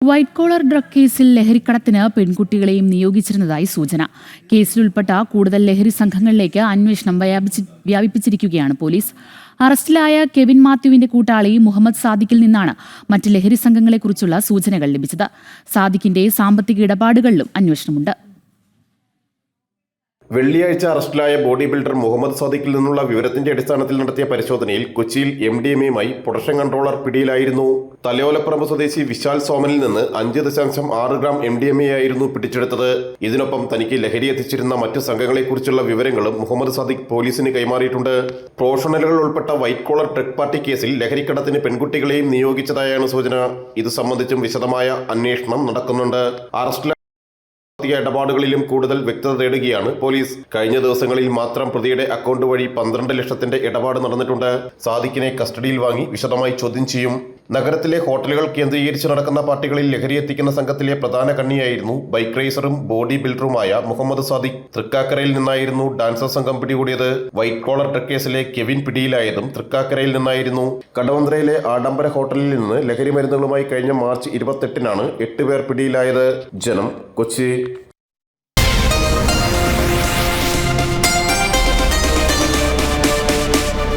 White collar drug കേസിൽ ലഹരിക്കടത്തിന് പെൺകുട്ടികളെയും നിയോഗിച്ചിരുന്നതായി സൂചന. കേസിലുൾപ്പെട്ട കൂടുതൽ ലഹരി സംഘങ്ങളിലേക്ക് അന്വേഷണം വ്യാപിപ്പിച്ചിരിക്കുകയാണ് പോലീസ്. അറസ്റ്റിലായ കെവിൻ മാത്യുവിന്റെ കൂട്ടാളി മുഹമ്മദ് സാദിഖിൽ നിന്നാണ് മറ്റ് ലഹരി സംഘങ്ങളെക്കുറിച്ചുള്ള സൂചനകൾ ലഭിച്ചത്. സാദിഖിന്റെ സാമ്പത്തിക ഇടപാടുകളിലും അന്വേഷണമുണ്ട്. വെള്ളിയാഴ്ച അറസ്റ്റിലായ ബോഡി ബിൽഡർ മുഹമ്മദ് സാദിഖിൽ നിന്നുള്ള വിവരത്തിന്റെ അടിസ്ഥാനത്തിൽ നടത്തിയ പരിശോധനയിൽ കൊച്ചിയിൽ MDMA-യുമായി പ്രൊഡക്ഷൻ കൺട്രോളർ പിടിയിലായിരുന്നു. തലയോലപ്പറമ്പ് സ്വദേശി വിശാൽ സോമനിൽ നിന്ന് 5.6 ഗ്രാം MDMA ആയിരുന്നു പിടിച്ചെടുത്തത്. ഇതിനൊപ്പം തനിക്ക് ലഹരി എത്തിച്ചിരുന്ന മറ്റു സംഘങ്ങളെക്കുറിച്ചുള്ള വിവരങ്ങളും മുഹമ്മദ് സാദിഖ് പോലീസിന് കൈമാറിയിട്ടുണ്ട്. പ്രൊഫഷണലുകൾ ഉൾപ്പെട്ട വൈറ്റ് കോളർ ഡ്രഗ് പാർട്ടി കേസിൽ ലഹരിക്കടത്തിന് പെൺകുട്ടികളെയും നിയോഗിച്ചതായാണ് സൂചന. ഇത് സംബന്ധിച്ചും വിശദമായ അന്വേഷണം നടക്കുന്നുണ്ട്. ഇടപാടുകളിലും കൂടുതൽ വ്യക്തത തേടുകയാണ് പോലീസ്. കഴിഞ്ഞ ദിവസങ്ങളിൽ മാത്രം പ്രതിയുടെ അക്കൗണ്ട് വഴി 12 ലക്ഷത്തിന്റെ ഇടപാട് നടന്നിട്ടുണ്ട്. സാദിഖിനെ കസ്റ്റഡിയിൽ വാങ്ങി വിശദമായി ചോദ്യം ചെയ്യും. നഗരത്തിലെ ഹോട്ടലുകൾ കേന്ദ്രീകരിച്ച് നടക്കുന്ന പാർട്ടികളിൽ ലഹരി എത്തിക്കുന്ന സംഘത്തിലെ പ്രധാന കണ്ണിയായിരുന്നു ബൈക്ക് റേസറും ബോഡി ബിൽഡറുമായ മുഹമ്മദ് സാദിഖ്. തൃക്കാക്കരയിൽ നിന്നായിരുന്നു ഡാൻസർ സംഘം പിടികൂടിയത്. വൈറ്റ് കോളർ ഡ്രഗ് കേസിലെ കെവിൻ പിടിയിലായതും തൃക്കാക്കരയിൽ നിന്നായിരുന്നു. കടവന്ത്രയിലെ ആഡംബര ഹോട്ടലിൽ നിന്ന് ലഹരി മരുന്നുകളുമായി കഴിഞ്ഞ മാർച്ച് 28-നാണ് 8 പേർ പിടിയിലായത്. ജനം, കൊച്ചി.